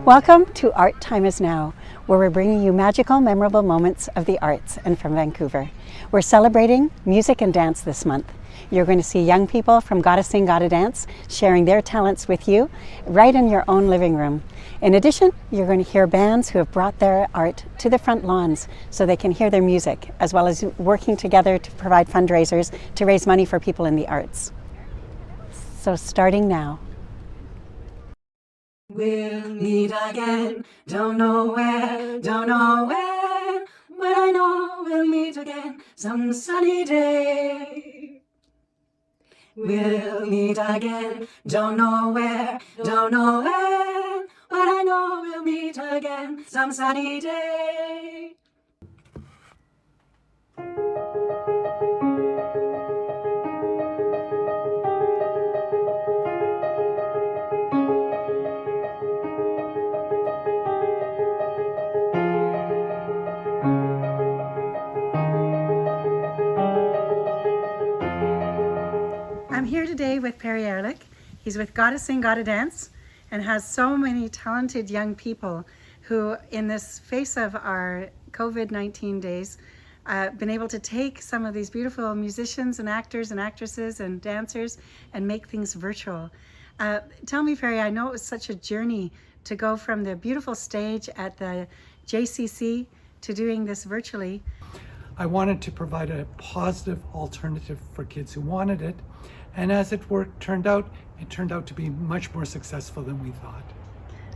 Welcome to Art Time Is Now, where we're bringing you magical, memorable moments of the arts and from Vancouver. We're celebrating music and dance this month. You're going to see young people from Gotta Sing, Gotta Dance sharing their talents with you right in your own living room. In addition, you're going to hear bands who have brought their art to the front lawns so they can hear their music, as well as working together to provide fundraisers to raise money for people in the arts. So starting now. We'll meet again, don't know where, don't know when, but I know we'll meet again some sunny day. We'll meet again, don't know where, don't know when, but I know we'll meet again some sunny day. I'm here today with Perry Ehrlich. He's with Gotta Sing, Gotta Dance, and has so many talented young people who, in this face of our COVID-19 days, been able to take some of these beautiful musicians and actors and actresses and dancers and make things virtual. Tell me, Perry, I know it was such a journey to go from the beautiful stage at the JCC to doing this virtually. I wanted to provide a positive alternative for kids who wanted it. And as it turned out to be much more successful than we thought.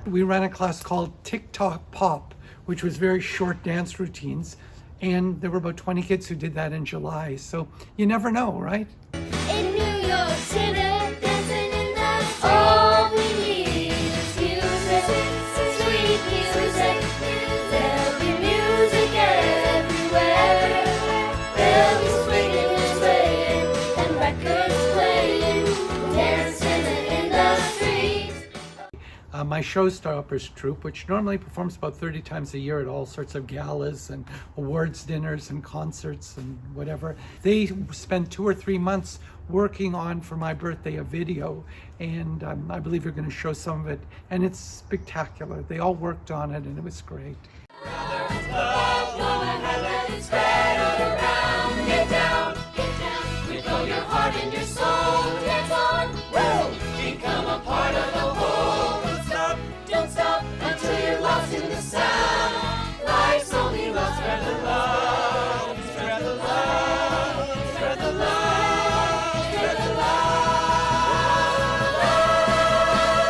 We ran a class called TikTok Pop, which was very short dance routines. And there were about 20 kids who did that in July. So you never know, right? In New York City, dancing in the street. All we need is music, sweet music. There'll be music everywhere. There'll be swinging and swaying and records playing, dancing in the streets. My Showstoppers troupe, which normally performs about 30 times a year at all sorts of galas and awards dinners and concerts and whatever, they spent 2 or 3 months working on, for my birthday, a video, and I believe you're going to show some of it, and it's spectacular. They all worked on it and it was great. And your soul, dance on, woo! Become a part of the whole. Don't stop until you're lost in the sound. Life's only love, spread the love, spread the love, spread the love, spread the love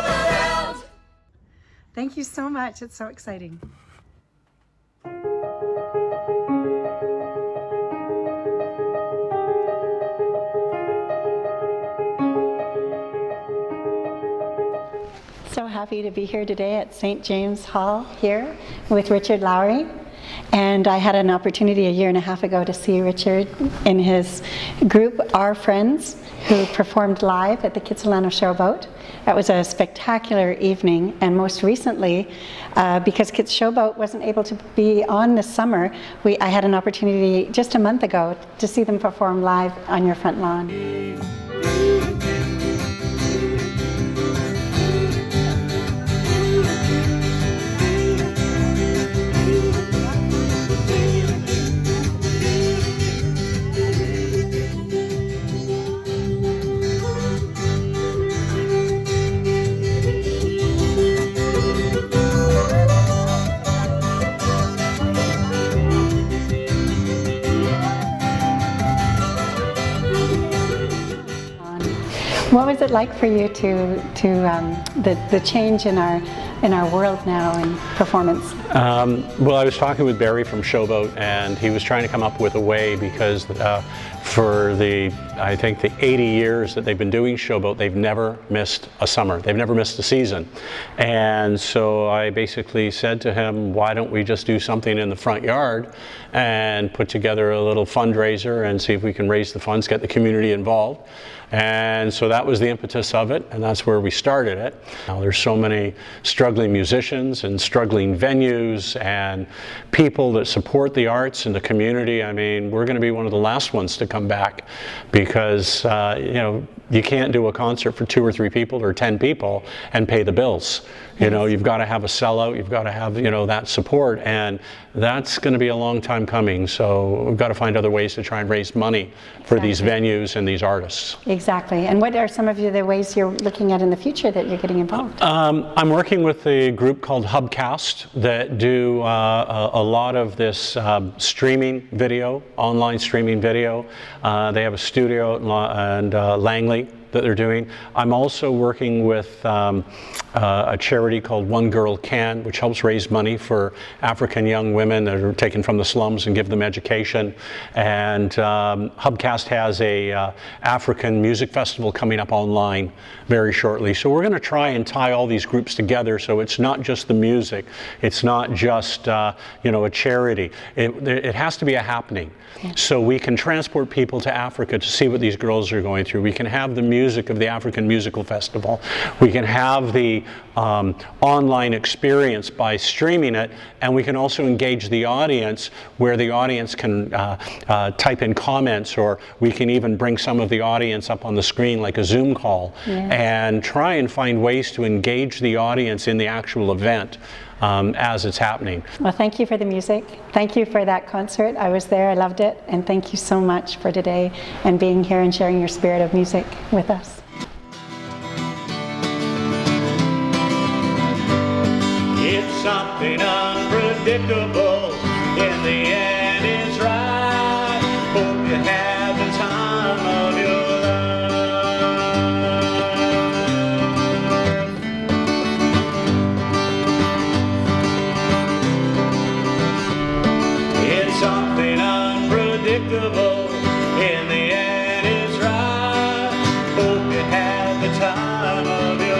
around. Thank you so much. It's so exciting. So happy to be here today at St. James Hall here with Richard Lowy. And I had an opportunity 1.5 years ago to see Richard in his group, Our Friends, who performed live at the Kitsilano Showboat. That was a spectacular evening, and most recently, because Kits Showboat wasn't able to be on this summer, I had an opportunity just a month ago to see them perform live on your front lawn. What was it like for you the change in our world now in performance? Well, I was talking with Barry from Showboat, and he was trying to come up with a way, because for I think the 80 years that they've been doing Showboat, they've never missed a summer. They've never missed a season. And so I basically said to him, why don't we just do something in the front yard and put together a little fundraiser and see if we can raise the funds, get the community involved. And so that was the impetus of it, and that's where we started it. Now, there's so many struggles struggling musicians and struggling venues and people that support the arts and the community. I mean, we're going to be one of the last ones to come back because, you know, you can't do a concert for 2 or 3 people or 10 people and pay the bills. You know, you've got to have a sellout, you've got to have, you know, that support, and that's going to be a long time coming. So we've got to find other ways to try and raise money for these venues and these artists. Exactly. And what are some of the ways you're looking at in the future that you're getting involved? I'm working with a group called Hubcast that do a lot of this streaming video, online streaming video. They have a studio and Langley that they're doing. I'm also working with a charity called One Girl Can, which helps raise money for African young women that are taken from the slums and give them education. And Hubcast has a African music festival coming up online very shortly. So we're going to try and tie all these groups together so it's not just the music, it's not just you know, a charity. It has to be a happening. So we can transport people to Africa to see what these girls are going through. We can have the music of the African Musical Festival. We can have the online experience by streaming it, and we can also engage the audience where the audience can type in comments, or we can even bring some of the audience up on the screen like a Zoom call and try and find ways to engage the audience in the actual event. As it's happening. Well, thank you for the music. Thank you for that concert. I was there, I loved it. And thank you so much for today and being here and sharing your spirit of music with us. It's something unpredictable. In the end, it's right. Hope you have the time of your life. Something unpredictable. In the end, it's right. Hope you have the time of your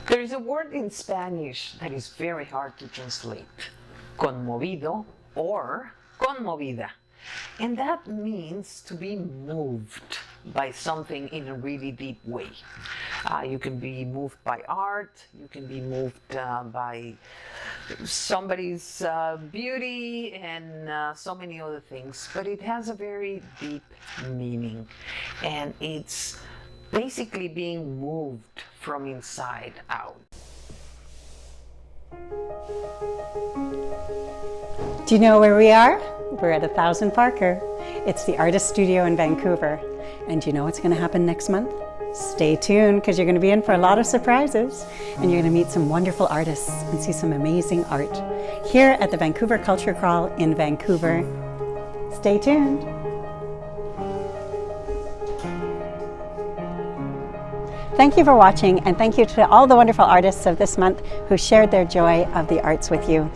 There is a word in Spanish that is very hard to translate. Conmovido or conmovida. And that means to be moved by something in a really deep way. You can be moved by art, you can be moved by somebody's beauty and so many other things, but it has a very deep meaning. And it's basically being moved from inside out. Do you know where we are? We're at 1000 Parker. It's the Artist Studio in Vancouver. And do you know what's going to happen next month? Stay tuned, because you're going to be in for a lot of surprises, and you're going to meet some wonderful artists and see some amazing art here at the Vancouver Culture Crawl in Vancouver. Stay tuned. Thank you for watching, and thank you to all the wonderful artists of this month who shared their joy of the arts with you.